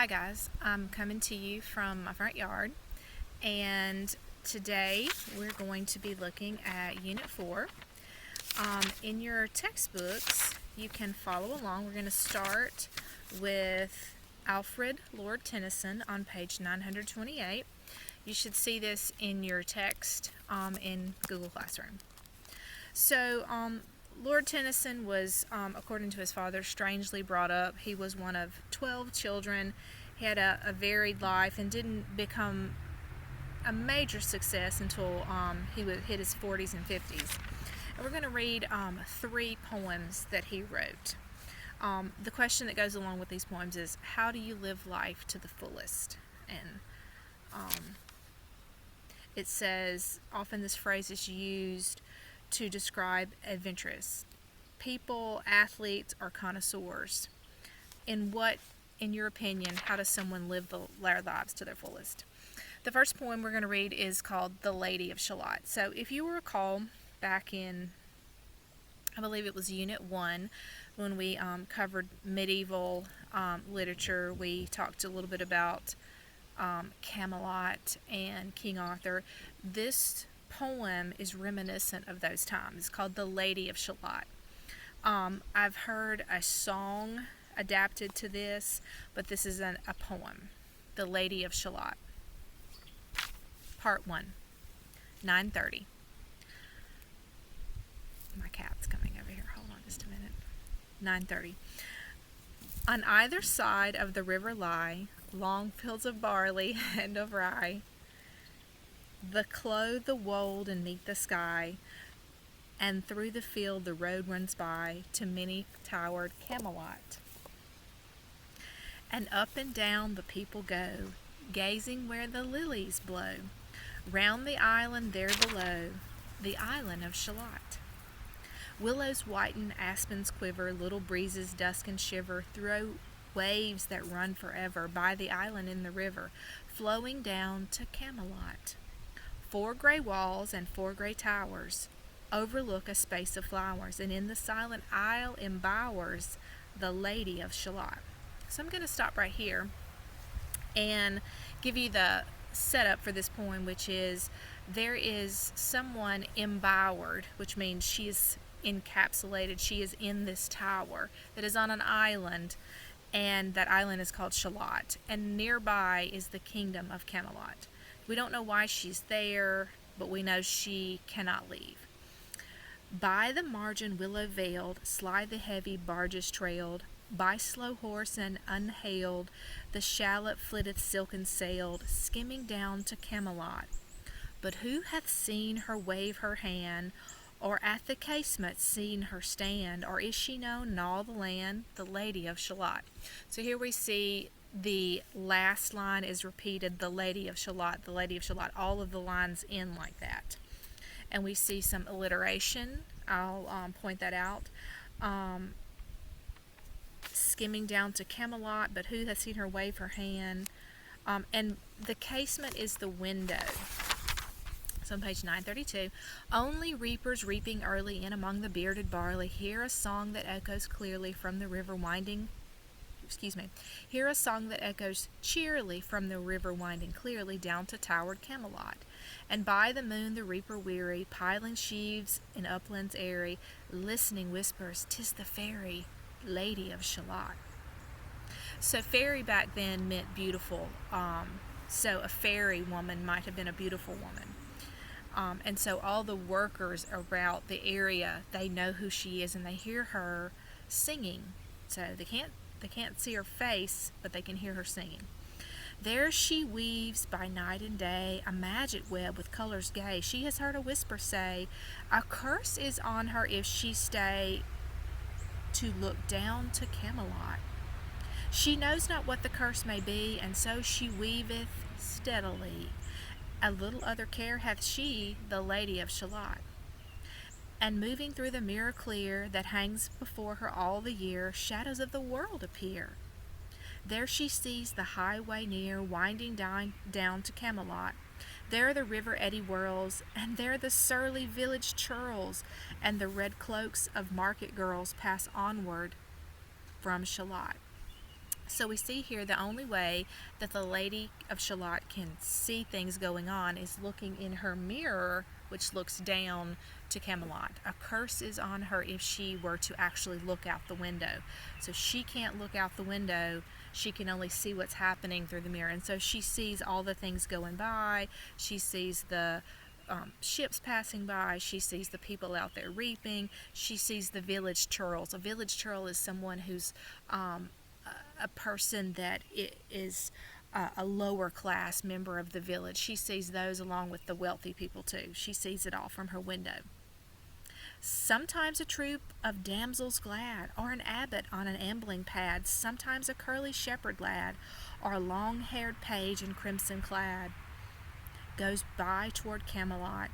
Hi guys, I'm coming to you from my front yard, and today we're going to be looking at Unit 4. In your textbooks, you can follow along. We're going to start with Alfred Lord Tennyson on page 928. You should see this in your text in Google Classroom. So, Lord Tennyson was, according to his father, strangely brought up. He was one of 12 children. He had a varied life and didn't become a major success until he would hit his 40s and 50s. And we're going to read 3 poems that he wrote. The question that goes along with these poems is, how do you live life to the fullest? And it says, often this phrase is used to describe adventurous people, athletes, or connoisseurs. In your opinion, how does someone live their lives to their fullest? The first poem we're going to read is called The Lady of Shalott. So if you recall back in, I believe it was Unit 1, when we covered medieval literature, we talked a little bit about Camelot and King Arthur. This poem is reminiscent of those times. It's called The Lady of Shalott. I've heard a song adapted to this, but this is a poem. The Lady of Shalott. Part 1. 9:30. My cat's coming over here. Hold on just a minute. 9:30. On either side of the river lie long fields of barley and of rye. The clothe the wold and meet the sky, and through the field the road runs by to many-towered Camelot. And up and down the people go, gazing where the lilies blow, round the island there below, the island of Shalott. Willows whiten, aspens quiver, little breezes dusk and shiver, through waves that run forever by the island in the river, flowing down to Camelot. 4 gray walls and 4 gray towers overlook a space of flowers, and in the silent isle embowers the Lady of Shalott. So I'm going to stop right here and give you the setup for this poem, which is there is someone embowered, which means she is encapsulated. She is in this tower that is on an island, and that island is called Shalott, and nearby is the kingdom of Camelot. We don't know why she's there, but we know she cannot leave. By the margin willow veiled, slide the heavy barges trailed, by slow horse and unhailed, the shallot flitteth silken sailed, skimming down to Camelot. But who hath seen her wave her hand, or at the casement seen her stand, or is she known in all the land, the Lady of Shalott? So here we see the last line is repeated, the Lady of Shalott, the Lady of Shalott. All of the lines end like that. And we see some alliteration. I'll point that out. Skimming down to Camelot, but who has seen her wave her hand? And the casement is the window. So on page 932, only reapers reaping early in among the bearded barley hear a song that echoes clearly from the river winding. Hear a song that echoes cheerily from the river winding clearly down to towered Camelot. And by the moon the reaper weary, piling sheaves in uplands airy, listening whispers, 'tis the fairy Lady of Shalott. So fairy back then meant beautiful. So a fairy woman might have been a beautiful woman. And so all the workers around the area, they know who she is and they hear her singing. So they can't see her face, but they can hear her singing. There she weaves by night and day a magic web with colors gay. She has heard a whisper say, a curse is on her if she stay to look down to Camelot. She knows not what the curse may be, and so she weaveth steadily. A little other care hath she, the Lady of Shalott. And moving through the mirror clear that hangs before her all the year, shadows of the world appear. There she sees the highway near, winding down to Camelot. There the river eddy whirls, and there the surly village churls, and the red cloaks of market girls pass onward from Shalott. So we see here the only way that the Lady of Shalott can see things going on is looking in her mirror, which looks down to Camelot. A curse is on her if she were to actually look out the window. So she can't look out the window. She can only see what's happening through the mirror. And so she sees all the things going by. She sees the ships passing by. She sees the people out there reaping. She sees the village churls. A village churl is someone who's a person that is a lower class member of the village. She sees those along with the wealthy people too. She sees it all from her window. Sometimes a troop of damsels glad, or an abbot on an ambling pad, sometimes a curly shepherd lad, or a long-haired page in crimson clad, goes by toward Camelot,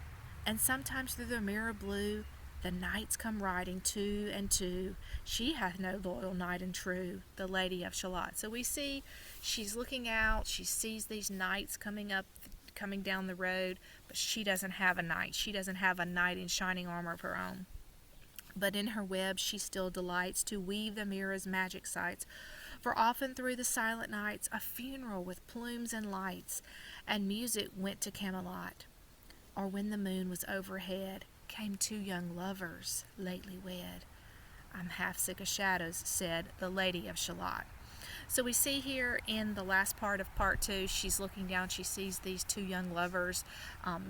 and sometimes through the mirror blue the knights come riding two and two. She hath no loyal knight and true, the Lady of Shalott. So we see she's looking out. She sees these knights coming down the road, but she doesn't have a knight. She doesn't have a knight in shining armor of her own. But in her web she still delights to weave the mirror's magic sights. For often through the silent nights a funeral with plumes and lights and music went to Camelot. Or when the moon was overhead, came two young lovers, lately wed. I'm half sick of shadows, said the Lady of Shalott. So we see here in the last part of part 2, she's looking down, she sees these two young lovers.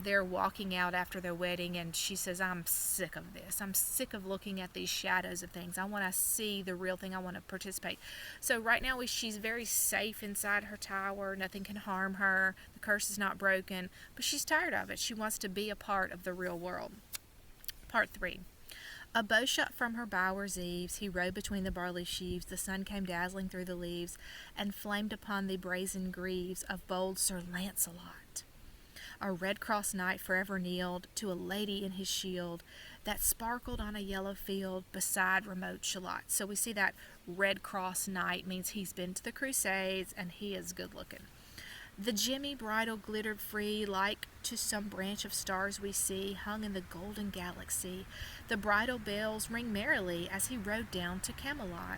They're walking out after their wedding, and she says, I'm sick of this. I'm sick of looking at these shadows of things. I want to see the real thing. I want to participate. So right now she's very safe inside her tower. Nothing can harm her. The curse is not broken, but she's tired of it. She wants to be a part of the real world. Part 3. A bow shot from her bower's eaves, he rode between the barley sheaves. The sun came dazzling through the leaves, and flamed upon the brazen greaves of bold Sir Lancelot. A red cross knight forever kneeled to a lady in his shield, that sparkled on a yellow field beside remote Shalott. So we see that red cross knight means he's been to the Crusades, and he is good looking. The gemmy bridle glittered free, like to some branch of stars we see, hung in the golden galaxy. The bridle bells ring merrily as he rode down to Camelot.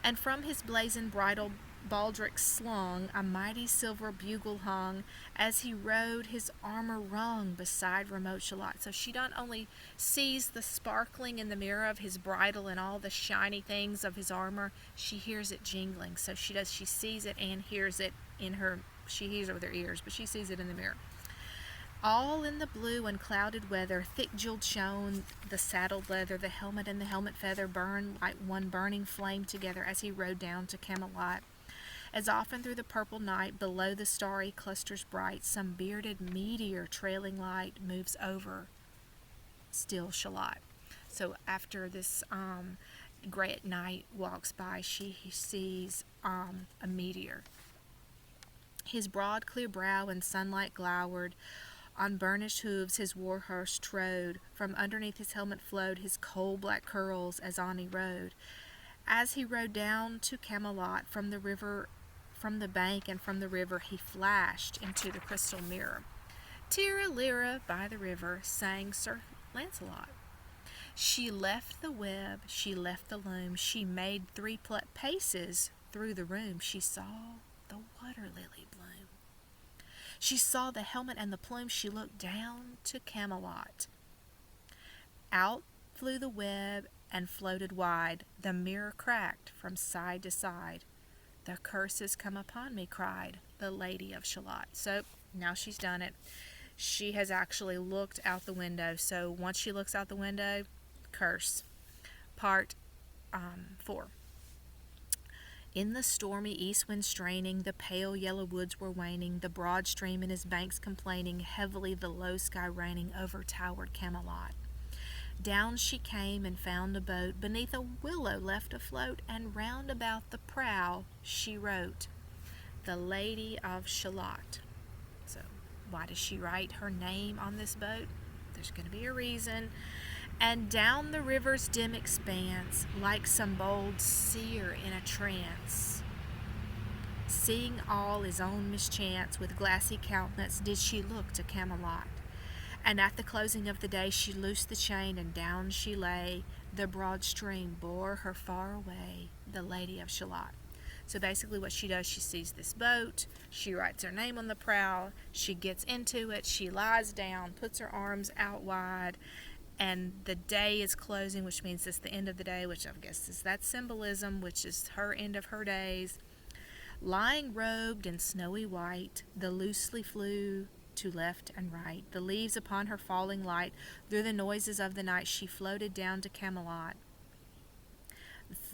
And from his blazoned bridle baldric slung, a mighty silver bugle hung, as he rode his armor rung beside remote Shalott. So she not only sees the sparkling in the mirror of his bridle and all the shiny things of his armor, she hears it jingling. So she sees it and hears it in her. She hears it with her ears, but she sees it in the mirror. All in the blue and clouded weather, thick jeweled shone the saddled leather, the helmet and the helmet feather burned like one burning flame together as he rode down to Camelot. As often through the purple night, below the starry clusters bright, some bearded meteor trailing light moves over still Shalott. So after this great knight walks by, she sees a meteor. His broad, clear brow in sunlight glowered. On burnished hooves his war horse trode. From underneath his helmet flowed his coal-black curls as on he rode. As he rode down to Camelot from the river, from the bank and from the river, he flashed into the crystal mirror. Tira-lira by the river, sang Sir Lancelot. She left the web, she left the loom, she made 3 paces through the room. She saw the water lily bloom. She saw the helmet and the plume. She looked down to Camelot. Out flew the web and floated wide. The mirror cracked from side to side. The curse has come upon me, cried the Lady of Shalott. So now she's done it. She has actually looked out the window. So once she looks out the window, curse. Part 4. In the stormy east wind straining, the pale yellow woods were waning, the broad stream in his banks complaining, heavily the low sky raining over towered Camelot. Down she came and found a boat beneath a willow left afloat, and round about the prow she wrote, the Lady of Shalott. So why does she write her name on this boat? There's going to be a reason. And down the river's dim expanse, like some bold seer in a trance, seeing all his own mischance, with glassy countenance did she look to Camelot. And at the closing of the day she loosed the chain, and down she lay. The broad stream bore her far away, the Lady of Shalott. So basically what she does, she sees this boat, she writes her name on the prow, she gets into it, she lies down, puts her arms out wide, and the day is closing, which means it's the end of the day, which I guess is that symbolism, which is her end of her days. Lying robed in snowy white, the loosely flew to left and right. The leaves upon her falling light, through the noises of the night she floated down to Camelot.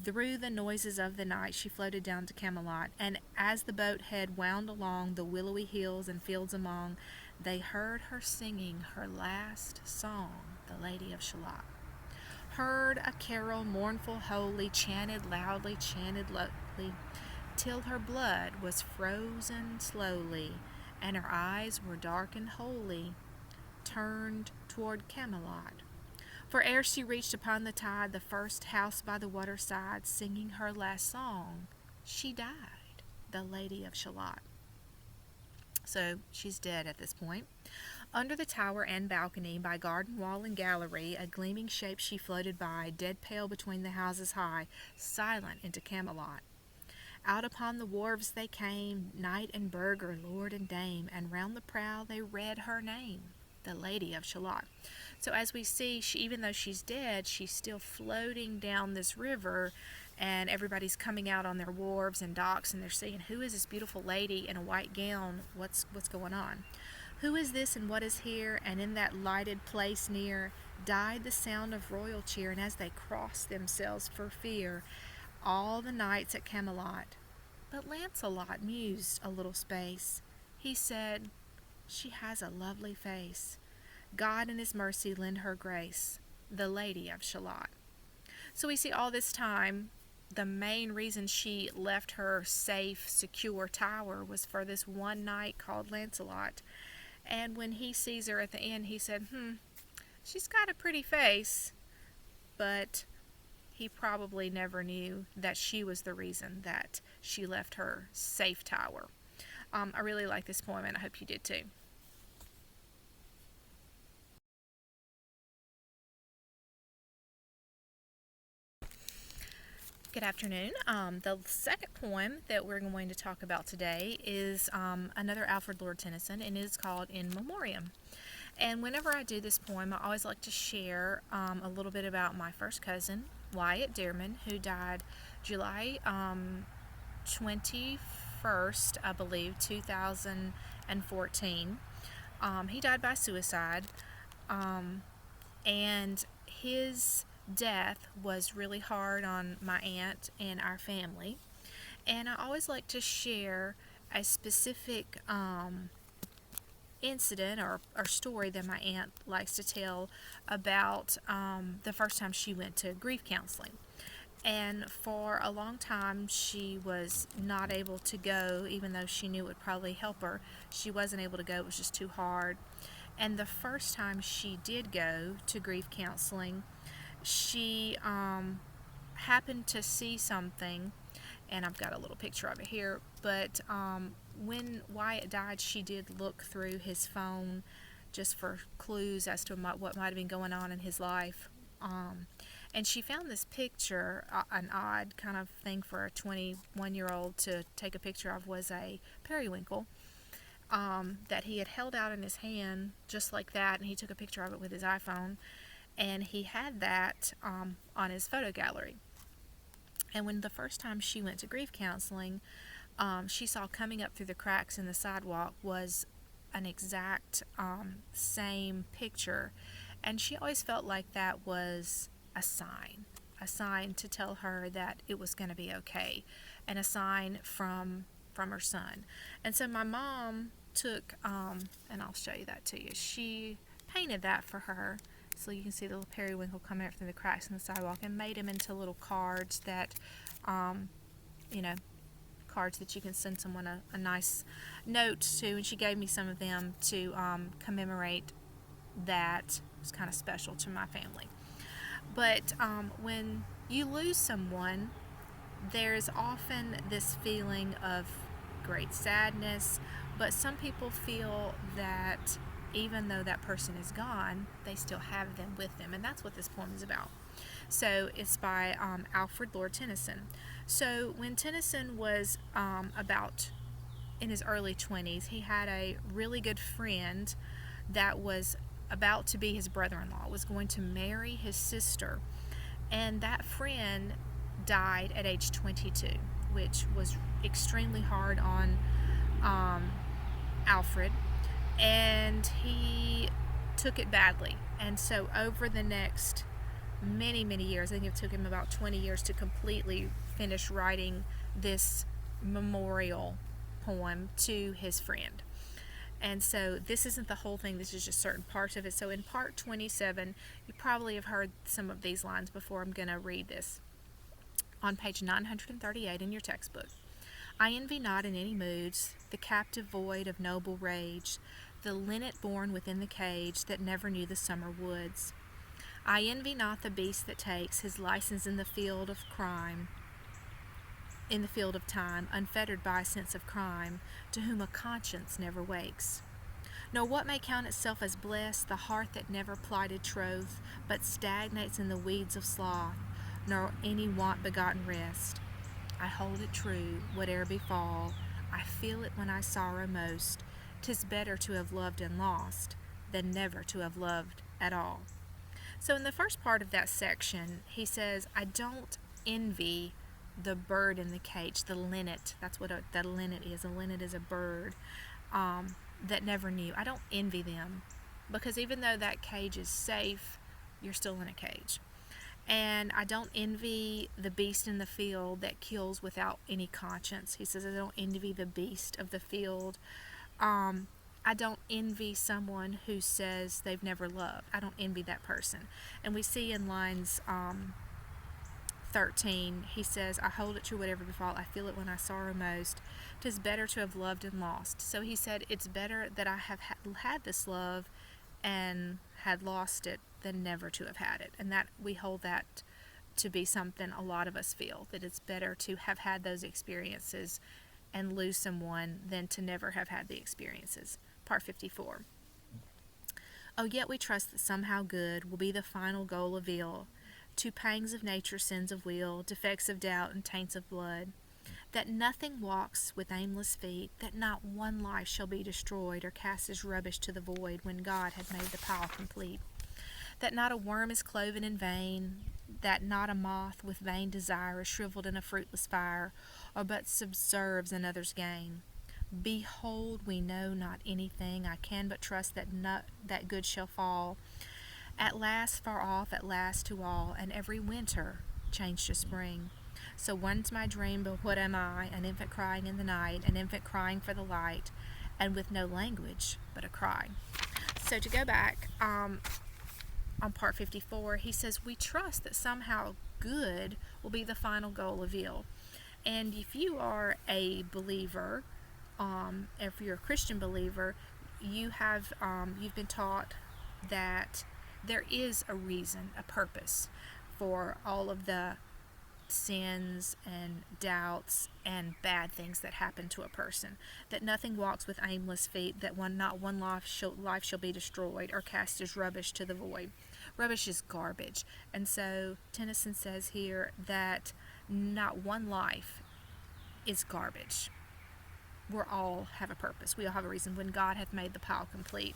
Through the noises of the night she floated down to Camelot, and as the boat head wound along the willowy hills and fields among, they heard her singing her last song, the Lady of Shalott. Heard a carol mournful, holy, chanted loudly, till her blood was frozen slowly, and her eyes were dark and holy, turned toward Camelot. For ere she reached upon the tide, the first house by the waterside, singing her last song, she died, the Lady of Shalott. So she's dead at this point. Under the tower and balcony, by garden wall and gallery, a gleaming shape she floated by, dead pale between the houses high, silent into Camelot. Out upon the wharves they came, knight and burgher, lord and dame, and round the prow they read her name, the Lady of Shalott. So as we see, even though she's dead, she's still floating down this river, and everybody's coming out on their wharves and docks, and they're saying, who is this beautiful lady in a white gown? What's going on? Who is this and what is here? And in that lighted place near died the sound of royal cheer, and as they crossed themselves for fear, all the knights at Camelot. But Lancelot mused a little space. He said, she has a lovely face. God in his mercy lend her grace, the Lady of Shalott. So we see all this time, the main reason she left her safe, secure tower was for this one knight called Lancelot. And when he sees her at the end, he said, she's got a pretty face, but he probably never knew that she was the reason that she left her safe tower. I really like this poem, and I hope you did too. Good afternoon. The second poem that we're going to talk about today is another Alfred Lord Tennyson, and it is called In Memoriam. And whenever I do this poem, I always like to share a little bit about my first cousin, Wyatt Dearman, who died July 21st, I believe, 2014. He died by suicide, and his death was really hard on my aunt and our family. And I always like to share a specific incident or story that my aunt likes to tell about the first time she went to grief counseling. And for a long time she was not able to go, even though she knew it would probably help her. She wasn't able to go, it was just too hard. And the first time she did go to grief counseling, she happened to see something, and I've got a little picture of it here, but when Wyatt died, she did look through his phone just for clues as to what might have been going on in his life. And she found this picture, an odd kind of thing for a 21-year-old to take a picture of, was a periwinkle that he had held out in his hand just like that, and he took a picture of it with his iPhone, and he had that on his photo gallery. And when the first time she went to grief counseling, she saw coming up through the cracks in the sidewalk was an exact same picture, and she always felt like that was a sign to tell her that it was going to be okay, and a sign from her son. And so my mom took, and I'll show you that to you, she painted that for her, so you can see the little periwinkle coming up through the cracks in the sidewalk, and made them into little cards that, cards that you can send someone a nice note to, and she gave me some of them to commemorate that. It was kind of special to my family. But when you lose someone, there's often this feeling of great sadness, but some people feel that even though that person is gone, they still have them with them, and that's what this poem is about. So it's by Alfred Lord Tennyson. So when Tennyson was about in his early 20s, he had a really good friend that was about to be his brother-in-law, was going to marry his sister, and that friend died at age 22, which was extremely hard on Alfred, and he took it badly. And so over the next many years, I think it took him about 20 years to completely finish writing this memorial poem to his friend. And so this isn't the whole thing, this is just certain parts of it. So in part 27, you probably have heard some of these lines before. I'm going to read this on page 938 in your textbook. I envy not in any moods the captive void of noble rage, the linnet born within the cage that never knew the summer woods. I envy not the beast that takes his license in the field of crime, in the field of time, unfettered by a sense of crime, to whom a conscience never wakes. Nor what may count itself as blessed, the heart that never plighted troth, but stagnates in the weeds of sloth, nor any want-begotten rest. I hold it true, whate'er befall, I feel it when I sorrow most. 'Tis better to have loved and lost, than never to have loved at all. So in the first part of that section, he says, I don't envy the bird in the cage, the linnet. That's what the linnet is. A linnet is a bird that never knew. I don't envy them, because even though that cage is safe, you're still in a cage. And I don't envy the beast in the field that kills without any conscience. He says, I don't envy the beast of the field. I don't envy someone who says they've never loved. I don't envy that person. And we see in lines 13, he says, I hold it true whatever befall, I feel it when I sorrow most. 'Tis better to have loved and lost. So he said, it's better that I have had this love and had lost it than never to have had it. And that we hold that to be something a lot of us feel, that it's better to have had those experiences and lose someone than to never have had the experiences. Part 54. Oh, yet we trust that somehow good will be the final goal of ill, to pangs of nature, sins of will, defects of doubt, and taints of blood, that nothing walks with aimless feet, that not one life shall be destroyed or cast as rubbish to the void when God had made the pile complete, that not a worm is cloven in vain, that not a moth with vain desire is shriveled in a fruitless fire, or but subserves another's gain. Behold, we know not anything, I can but trust that good shall fall, at last far off, at last to all, and every winter changed to spring. So one's my dream, but what am I? An infant crying in the night, an infant crying for the light, and with no language but a cry. So to go back, on part 54, he says, we trust that somehow good will be the final goal of ill. And if you are a believer, if you're a Christian believer, you've been taught that there is a reason, a purpose for all of the sins and doubts and bad things that happen to a person, that nothing walks with aimless feet, that not one life shall be destroyed or cast as rubbish to the void. Rubbish is garbage. And so Tennyson says here that not one life is garbage. We all have a purpose. We all have a reason when God hath made the pile complete.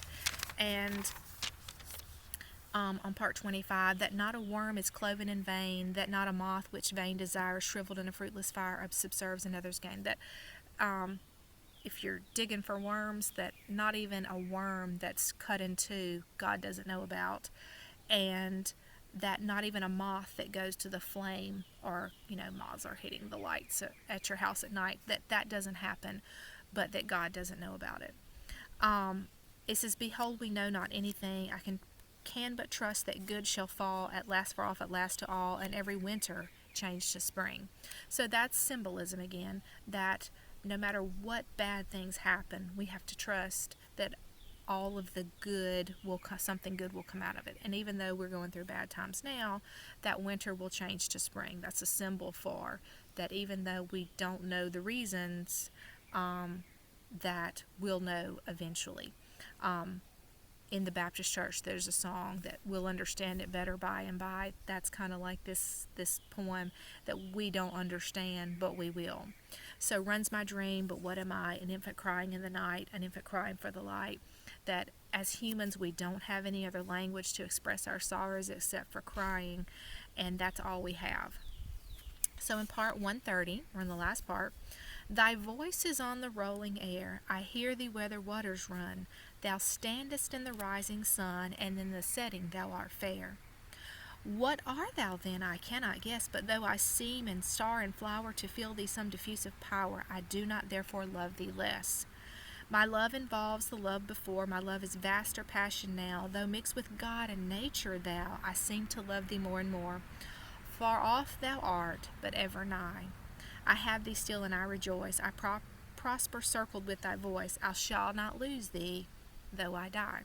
And on part 25, that not a worm is cloven in vain, that not a moth which vain desire shriveled in a fruitless fire subserves another's gain. That if you're digging for worms, that not even a worm that's cut in two God doesn't know about, and that not even a moth that goes to the flame, or moths are hitting the lights at your house at night, that doesn't happen, but that God doesn't know about it. It says, behold, we know not anything, I can but trust that good shall fall, at last far off, at last to all, and every winter change to spring. So that's symbolism again, that no matter what bad things happen, we have to trust that all of the good something good will come out of it. And even though we're going through bad times now, that winter will change to spring. That's a symbol for that, even though we don't know the reasons, that we'll know eventually. in the Baptist church, there's a song that we'll understand it better by and by. That's kind of like this poem that we don't understand, but we will. So runs my dream, but what am I? An infant crying in the night, an infant crying for the light. That as humans, we don't have any other language to express our sorrows except for crying, and that's all we have. So in part 130, we're in the last part. Thy voice is on the rolling air. I hear thee where the waters run. Thou standest in the rising sun, and in the setting thou art fair. What art thou then? I cannot guess, but though I seem in star and flower to feel thee some diffusive power, I do not therefore love thee less. My love involves the love before, my love is vaster passion now, though mixed with God and nature thou, I seem to love thee more and more. Far off thou art, but ever nigh. I have thee still and I rejoice, I prosper circled with thy voice, I shall not lose thee, though I die.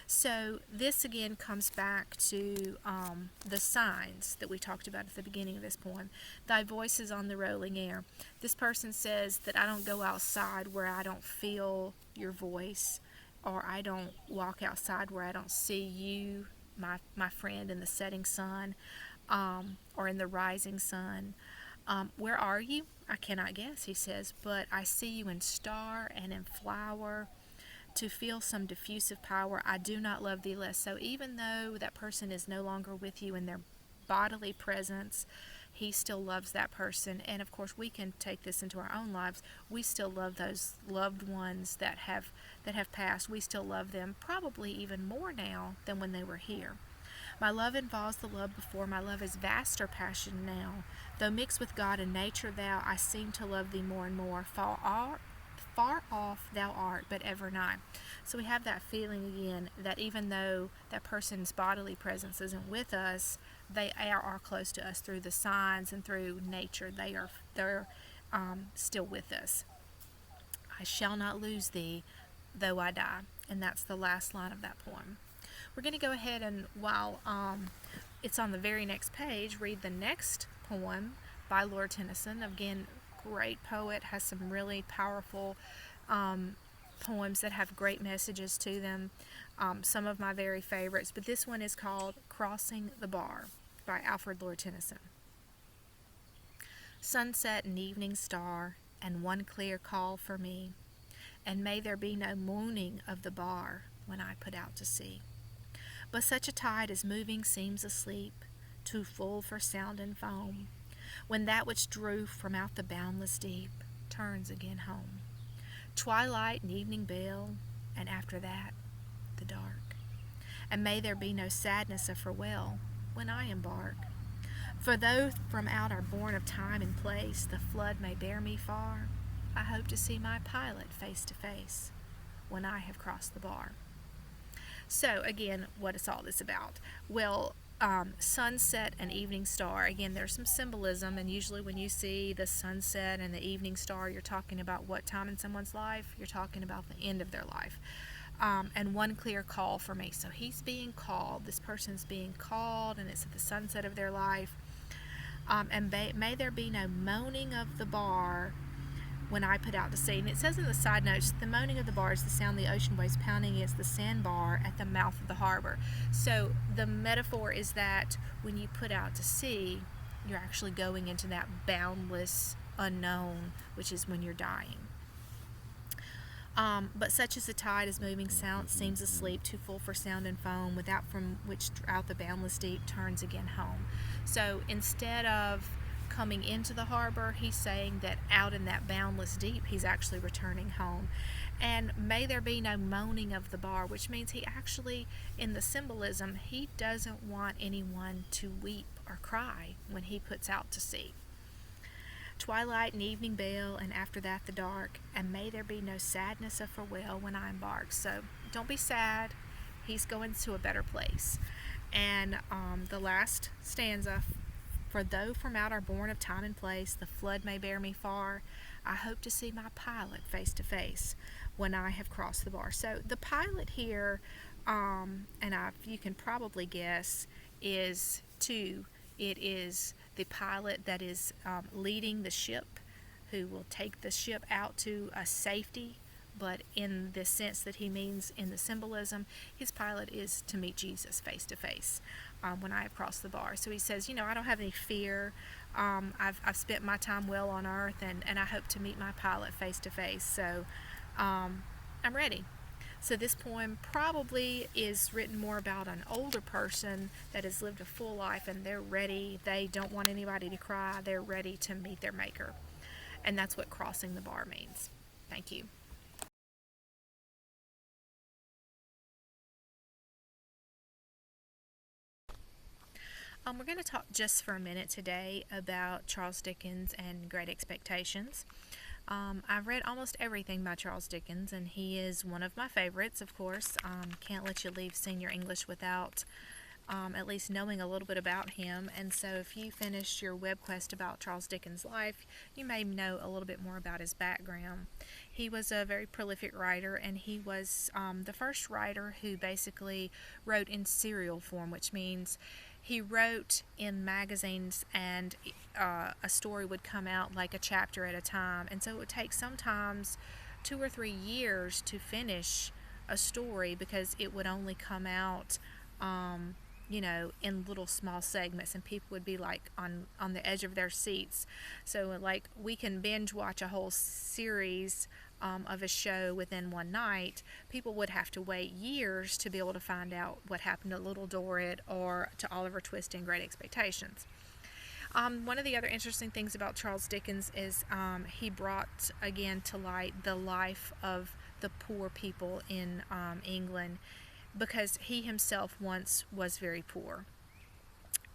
So this again comes back to the signs that we talked about at the beginning of this poem. Thy voice is on the rolling air. This person says that I don't go outside where I don't feel your voice, or I don't walk outside where I don't see you, my friend, in the setting sun, or in the rising sun. Where are you? I cannot guess, he says, but I see you in star and in flower. To feel some diffusive power, I do not love thee less. So even though that person is no longer with you in their bodily presence, he still loves that person. And of course, we can take this into our own lives. We still love those loved ones that have passed. We still love them probably even more now than when they were here. My love involves the love before, my love is vaster passion now. Though mixed with God and nature thou, I seem to love thee more and more. Far off thou art, but ever nigh. So we have that feeling again that even though that person's bodily presence isn't with us, they are close to us through the signs and through nature. They're still with us. I shall not lose thee, though I die. And that's the last line of that poem. We're going to go ahead and, while it's on the very next page, read the next poem by Lord Tennyson. Again, great poet, has some really powerful poems that have great messages to them. Some of my very favorites, but this one is called Crossing the Bar by ALFRED Lord Tennyson. Sunset and evening star, and one clear call for me, and may there be no mooning of the bar when I put out to sea. But such a tide as moving seems asleep, too full for sound and foam, when that which drew from out the boundless deep turns again home. Twilight and evening bell, and after that, the dark. And may there be no sadness of farewell when I embark. For though from out our bourne of time and place the flood may bear me far, I hope to see my pilot face to face when I have crossed the bar. So again, what is all this about? Well, sunset and evening star. Again, there's some symbolism, and usually when you see the sunset and the evening star, you're talking about what time in someone's life? You're talking about the end of their life. And one clear call for me. So he's being called. This person's being called, and it's at the sunset of their life. And may there be no moaning of the bar when I put out to sea. And it says in the side notes, the moaning of the bar is the sound the ocean waves pounding against the sandbar at the mouth of the harbor. So the metaphor is that when you put out to sea, you're actually going into that boundless unknown, which is when you're dying. But such as the tide is moving, sound seems asleep, too full for sound and foam, without from which out the boundless deep turns again home. So instead of coming into the harbor, he's saying that out in that boundless deep, he's actually returning home. And may there be no moaning of the bar, which means he actually, in the symbolism, he doesn't want anyone to weep or cry when he puts out to sea. Twilight and evening bell, and after that the dark, and may there be no sadness of farewell when I embark. So don't be sad, he's going to a better place. And the last stanza, for though from out our bourne of time and place the flood may bear me far, I hope to see my pilot face to face when I have crossed the bar. So the pilot here, you can probably guess, is two. It is the pilot that is leading the ship, who will take the ship out to a safety but in the sense that he means in the symbolism, his pilot is to meet Jesus face to face when I have crossed the bar. So he says, I don't have any fear. I've spent my time well on earth, and I hope to meet my pilot face to face. So I'm ready. So this poem probably is written more about an older person that has lived a full life, and they're ready. They don't want anybody to cry. They're ready to meet their maker. And that's what crossing the bar means. Thank you. We're going to talk just for a minute today about Charles Dickens and Great Expectations. I've read almost everything by Charles Dickens, and he is one of my favorites, of course. Can't let you leave senior English without at least knowing a little bit about him. And so if you finish your web quest about Charles Dickens' life, you may know a little bit more about his background. He was a very prolific writer, and he was the first writer who basically wrote in serial form, which means he wrote in magazines, and a story would come out like a chapter at a time. And so it would take sometimes 2 or 3 years to finish a story, because it would only come out in little small segments, and people would be like on the edge of their seats. So like we can binge watch a whole series of a show within one night. People would have to wait years to be able to find out what happened to Little Dorrit or to Oliver Twist in Great Expectations. One of the other interesting things about Charles Dickens is he brought again to light the life of the poor people in England, because he himself once was very poor.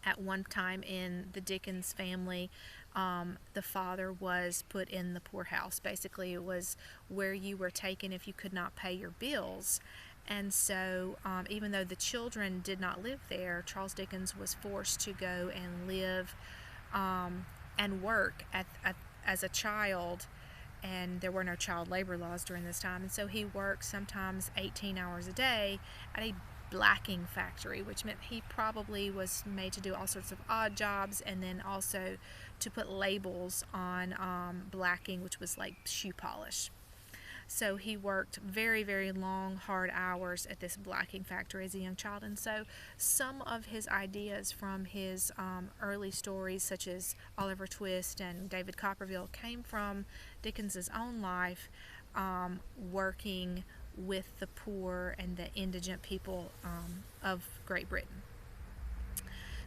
At one time in the Dickens family, the father was put in the poorhouse. Basically, it was where you were taken if you could not pay your bills. And so even though the children did not live there, Charles Dickens was forced to go and live and work as a child, and there were no child labor laws during this time. And so he worked sometimes 18 hours a day at a blacking factory, which meant he probably was made to do all sorts of odd jobs, and then also to put labels on blacking, which was like shoe polish. So he worked very, very long, hard hours at this blacking factory as a young child. And so some of his ideas from his early stories, such as Oliver Twist and David Copperfield, came from Dickens's own life, working with the poor and the indigent people of Great Britain.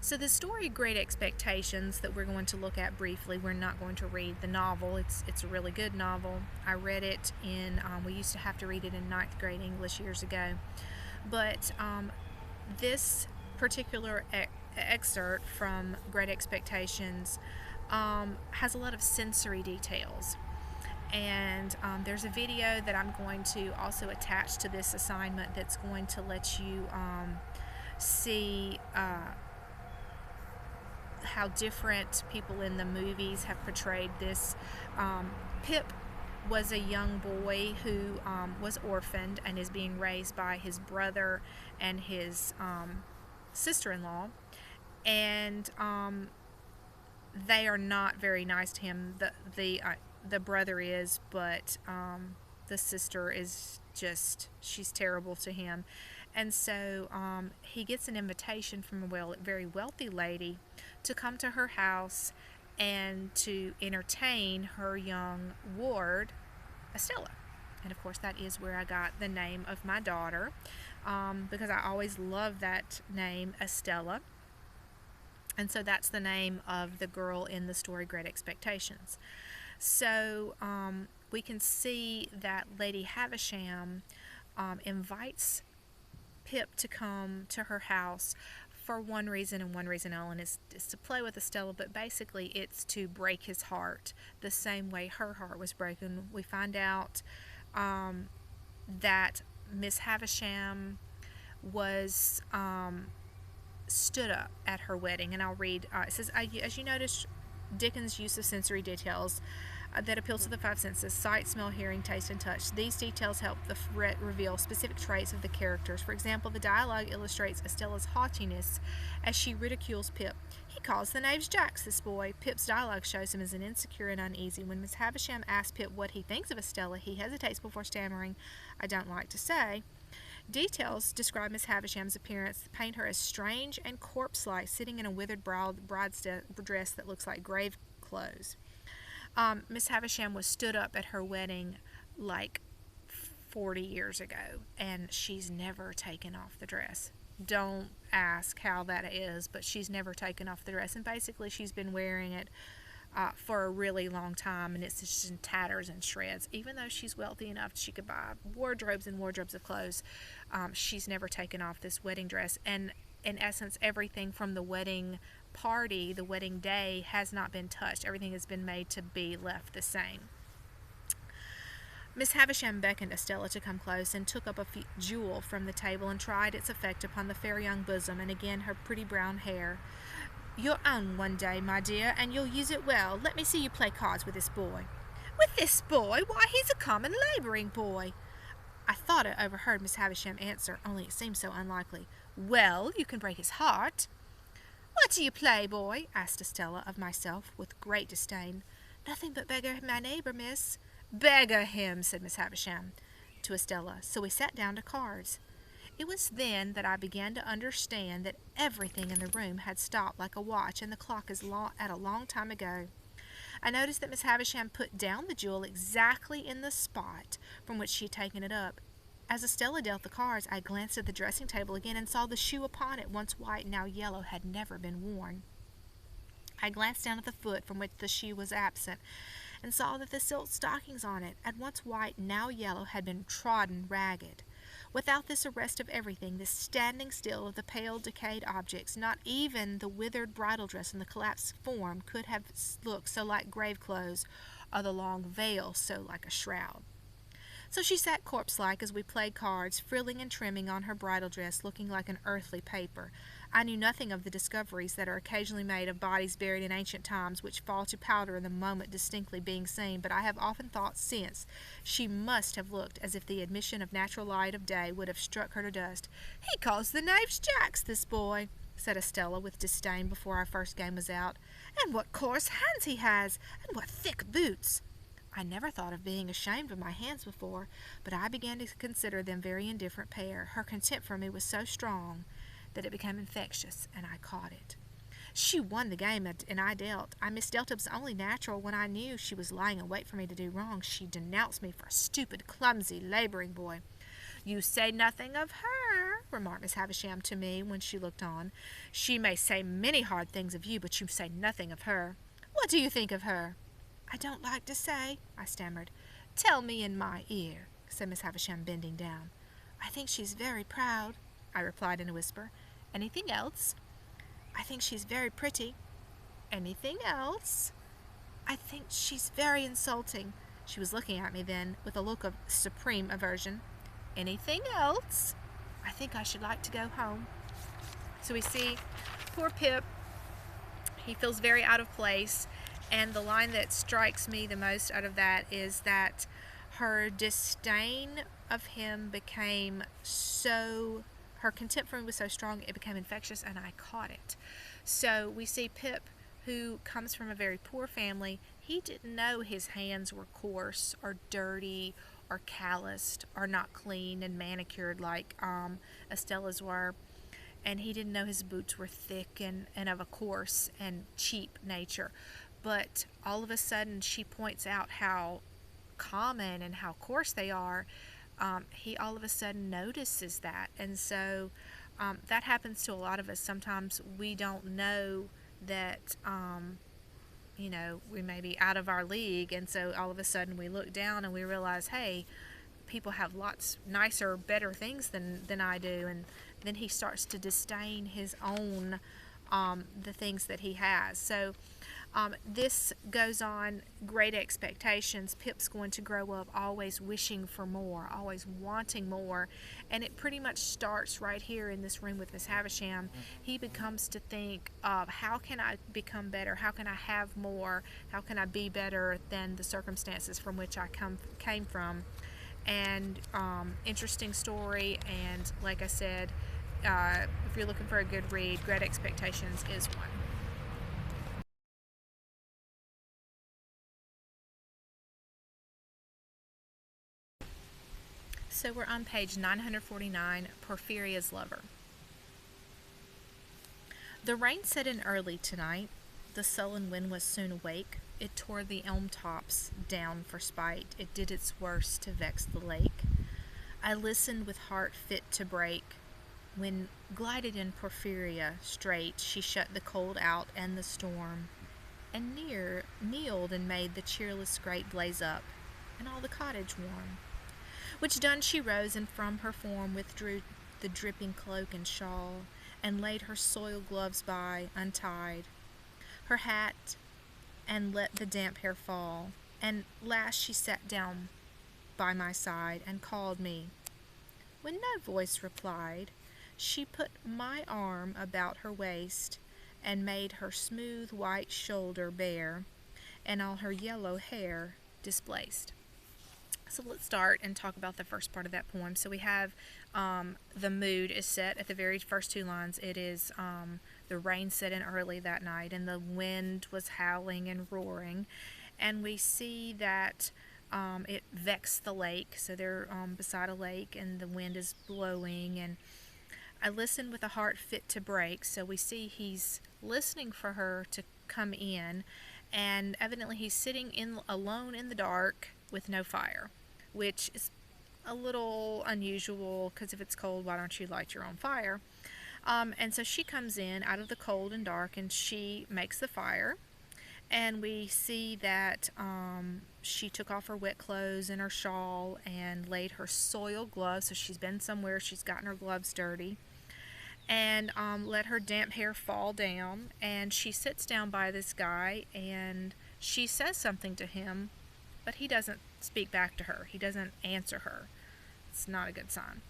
So the story Great Expectations that we're going to look at briefly, we're not going to read the novel. It's a really good novel. I read it we used to have to read it in 9th grade English years ago. But this particular excerpt from Great Expectations has a lot of sensory details. And there's a video that I'm going to also attach to this assignment that's going to let you see how different people in the movies have portrayed this. Pip was a young boy who was orphaned and is being raised by his brother and his sister-in-law, and they are not very nice to him. The brother is, but the sister is she's terrible to him. And so he gets an invitation from a very wealthy lady to come to her house and to entertain her young ward, Estella. And of course that is where I got the name of my daughter, because I always loved that name, Estella. And so that's the name of the girl in the story Great Expectations. So we can see that Lady Havisham invites Pip to come to her house for one reason and one reason only, and it's to play with Estella, but basically it's to break his heart the same way her heart was broken. We find out that Miss Havisham was stood up at her wedding, and I'll read. It says, as you notice Dickens' use of sensory details, that appeal to the five senses: sight, smell, hearing, taste, and touch. These details help the reveal specific traits of the characters. For example, the dialogue illustrates Estella's haughtiness as she ridicules Pip. He calls the knaves jacks, this boy. Pip's dialogue shows him as an insecure and uneasy. When Miss Havisham asks Pip what he thinks of Estella, he hesitates before stammering, "I don't like to say." Details describe Miss Havisham's appearance, paint her as strange and corpse-like, sitting in a withered bride's dress that looks like grave clothes. Miss Havisham was stood up at her wedding like 40 years ago, and she's never taken off the dress. Don't ask how that is, but she's never taken off the dress, and basically she's been wearing it for a really long time, and it's just in tatters and shreds. Even though she's wealthy enough she could buy wardrobes and wardrobes of clothes, she's never taken off this wedding dress. And in essence, everything from the wedding party, the wedding day, has not been touched. Everything has been made to be left the same. Miss Havisham beckoned Estella to come close and took up a jewel from the table and tried its effect upon the fair young bosom and again her pretty brown hair. "Your own one day, my dear, and you'll use it well. Let me see you play cards with this boy." "With this boy? Why, he's a common labouring boy." I thought I overheard Miss Havisham answer, only it seemed so unlikely. "Well, you can break his heart." "What do you play, boy?" asked Estella of myself, with great disdain. "Nothing but beggar my neighbour, miss." "Beggar him," said Miss Havisham to Estella. So we sat down to cards. It was then that I began to understand that everything in the room had stopped like a watch, and the clock is at a long time ago. I noticed that Miss Havisham put down the jewel exactly in the spot from which she had taken it up. As Estella dealt the cards, I glanced at the dressing table again and saw the shoe upon it, once white, now yellow, had never been worn. I glanced down at the foot from which the shoe was absent, and saw that the silk stockings on it, at once white, now yellow, had been trodden ragged. Without this arrest of everything, this standing still of the pale, decayed objects, not even the withered bridal dress and the collapsed form could have looked so like grave clothes, or the long veil so like a shroud. So she sat corpse-like as we played cards, frilling and trimming on her bridal dress, looking like an earthly paper. I knew nothing of the discoveries that are occasionally made of bodies buried in ancient times, which fall to powder in the moment distinctly being seen, but I have often thought since she must have looked as if the admission of natural light of day would have struck her to dust. "He calls the knaves jacks, this boy," said Estella with disdain before our first game was out. "And what coarse hands he has, and what thick boots." I never thought of being ashamed of my hands before, but I began to consider them very indifferent pair. Her contempt for me was so strong that it became infectious, and I caught it. She won the game, and I dealt. I misdealt. It was only natural. When I knew she was lying in wait for me to do wrong, she denounced me for a stupid, clumsy, labouring boy. "You say nothing of her," remarked Miss Havisham to me when she looked on. "She may say many hard things of you, but you say nothing of her. What do you think of her?" "I don't like to say," I stammered. "Tell me in my ear," said Miss Havisham, bending down. "I think she's very proud," I replied in a whisper. "Anything else?" "I think she's very pretty." "Anything else?" "I think she's very insulting." She was looking at me then with a look of supreme aversion. "Anything else?" "I think I should like to go home." So we see poor Pip. He feels very out of place. And the line that strikes me the most out of that is that her disdain of him became so, her contempt for him was so strong, it became infectious, and I caught it. So we see Pip, who comes from a very poor family. He didn't know his hands were coarse or dirty or calloused or not clean and manicured like Estella's were. And he didn't know his boots were thick and of a coarse and cheap nature. But all of a sudden she points out how common and how coarse they are. He all of a sudden notices that. And so that happens to a lot of us. Sometimes we don't know that, we may be out of our league. And so all of a sudden we look down and we realize, hey, people have lots nicer, better things than I do. And then he starts to disdain his own, the things that he has. So This goes on, great expectations. Pip's going to grow up always wishing for more, always wanting more. And it pretty much starts right here in this room with Miss Havisham. He becomes to think of, how can I become better? How can I have more? How can I be better than the circumstances from which I came from? And interesting story. And like I said, if you're looking for a good read, Great Expectations is one. So we're on page 949, Porphyria's Lover. The rain set in early tonight. The sullen wind was soon awake. It tore the elm tops down for spite. It did its worst to vex the lake. I listened with heart fit to break. When glided in Porphyria straight, she shut the cold out and the storm, and kneeled and made the cheerless grate blaze up, and all the cottage warm. Which done, she rose, and from her form withdrew the dripping cloak and shawl, and laid her soiled gloves by, untied, her hat, and let the damp hair fall. And last she sat down by my side, and called me. When no voice replied, she put my arm about her waist, and made her smooth white shoulder bare, and all her yellow hair displaced. So let's start and talk about the first part of that poem. So we have the mood is set at the very first two lines. It is the rain set in early that night, and the wind was howling and roaring. And we see that it vexed the lake. So they're beside a lake, and the wind is blowing. And I listened with a heart fit to break. So we see he's listening for her to come in, and evidently he's sitting alone in the dark with no fire, which is a little unusual, because if it's cold, why don't you light your own fire? And so she comes in out of the cold and dark, and she makes the fire. And we see that she took off her wet clothes and her shawl and laid her soiled gloves, so she's been somewhere, she's gotten her gloves dirty, and let her damp hair fall down. And she sits down by this guy, and she says something to him, but he doesn't speak back to her. He doesn't answer her. It's not a good sign.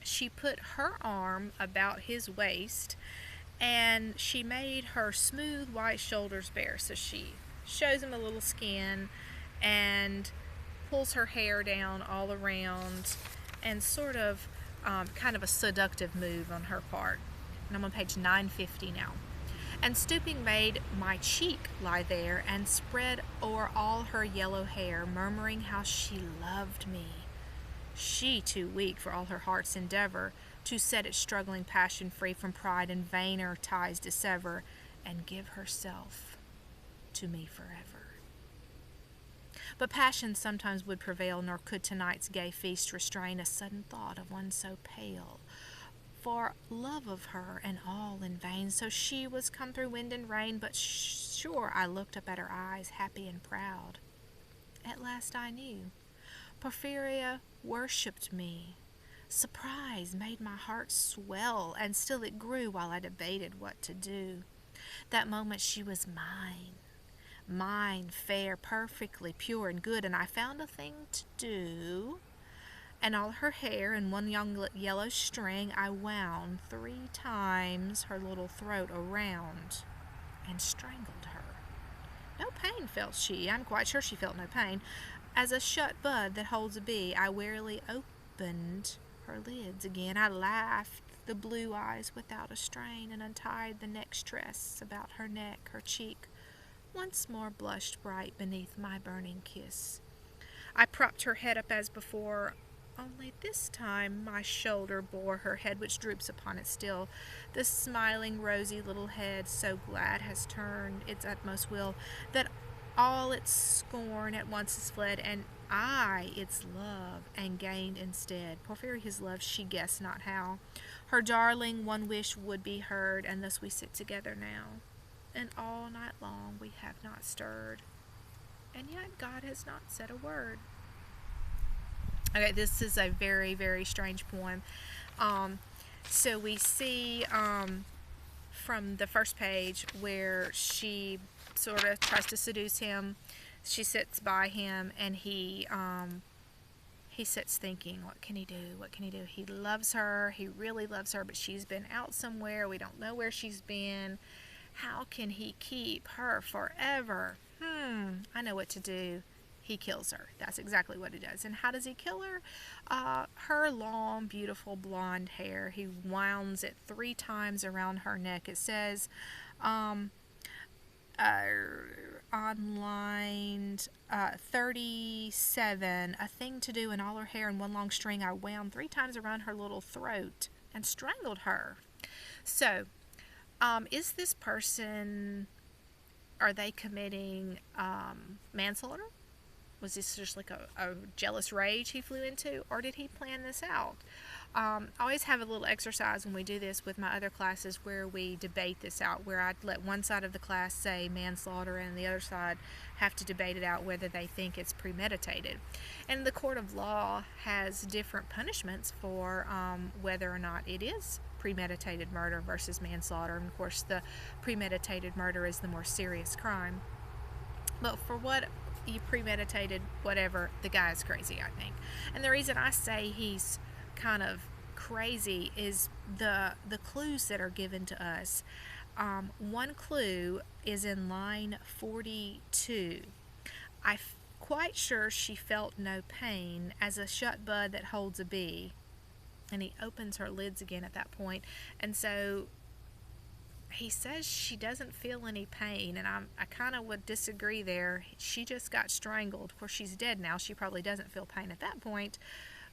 She put her arm about his waist, and she made her smooth white shoulders bare. So she shows him a little skin and pulls her hair down all around, and sort of kind of a seductive move on her part. And I'm on page 950 now. And stooping made my cheek lie there, and spread o'er all her yellow hair, murmuring how she loved me. She too weak for all her heart's endeavor to set its struggling passion free from pride and vainer ties dissever, and give herself to me forever. But passion sometimes would prevail, nor could tonight's gay feast restrain a sudden thought of one so pale, for love of her, and all in vain. So she was come through wind and rain, but sure I looked up at her eyes, happy and proud. At last I knew Porphyria worshipped me. Surprise made my heart swell, and still it grew while I debated what to do. That moment she was mine, fair, perfectly pure and good, and I found a thing to do. And all her hair in one young yellow string I wound 3 times her little throat around, and strangled her. No pain felt she, I'm quite sure she felt no pain. As a shut bud that holds a bee, I warily opened her lids again. I laughed the blue eyes without a strain, and untied the neck's tress about her neck. Her cheek once more blushed bright beneath my burning kiss. I propped her head up as before, only this time my shoulder bore her head, which droops upon it still. The smiling, rosy little head, so glad has turned its utmost will, that all its scorn at once is fled, and I its love, and gained instead. Porphyria's love, she guessed not how. Her darling one wish would be heard, and thus we sit together now. And all night long we have not stirred, and yet God has not said a word. Okay, this is a very, very strange poem. So we see from the first page where she sort of tries to seduce him. She sits by him, and he sits thinking, what can he do? What can he do? He loves her. He really loves her, but she's been out somewhere. We don't know where she's been. How can he keep her forever? I know what to do. He kills her. That's exactly what he does. And how does he kill her? Her long, beautiful blonde hair. He wounds it 3 times around her neck. It says, on line 37, a thing to do, and all her hair in one long string I wound 3 times around her little throat and strangled her. So, is this person, are they committing manslaughter? Was this just like a jealous rage he flew into, or did he plan this out? I always have a little exercise when we do this with my other classes where we debate this out, where I let one side of the class say manslaughter and the other side have to debate it out whether they think it's premeditated. And the court of law has different punishments for whether or not it is premeditated murder versus manslaughter. And of course, the premeditated murder is the more serious crime. But for what you premeditated, whatever, the guy is crazy, I think. And the reason I say he's kind of crazy is the clues that are given to us. One clue is in line 42. I'm quite sure she felt no pain as a shut bud that holds a bee. And he opens her lids again at that point. And so he says she doesn't feel any pain, and I kind of would disagree there. She just got strangled. Of course, she's dead now. She probably doesn't feel pain at that point,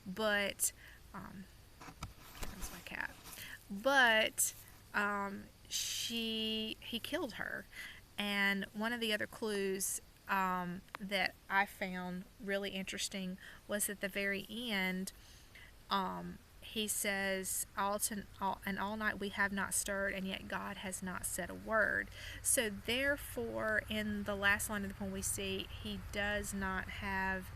but Kevin's my cat. But he killed her. And one of the other clues that I found really interesting was at the very end. He says, all night we have not stirred, and yet God has not said a word. So therefore, in the last line of the poem, we see he does not have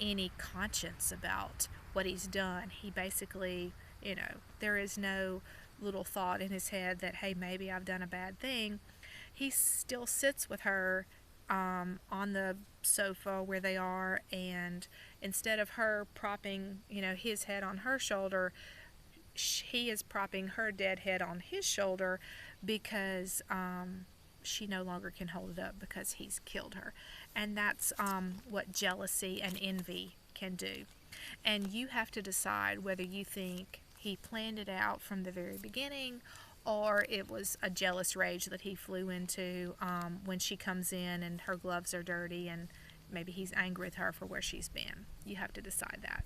any conscience about what he's done. He basically, there is no little thought in his head that, hey, maybe I've done a bad thing. He still sits with her on the sofa where they are, and instead of her propping, his head on her shoulder, he is propping her dead head on his shoulder because she no longer can hold it up because he's killed her. And that's what jealousy and envy can do. And you have to decide whether you think he planned it out from the very beginning, or it was a jealous rage that he flew into when she comes in and her gloves are dirty, and maybe he's angry with her for where she's been. You have to decide that.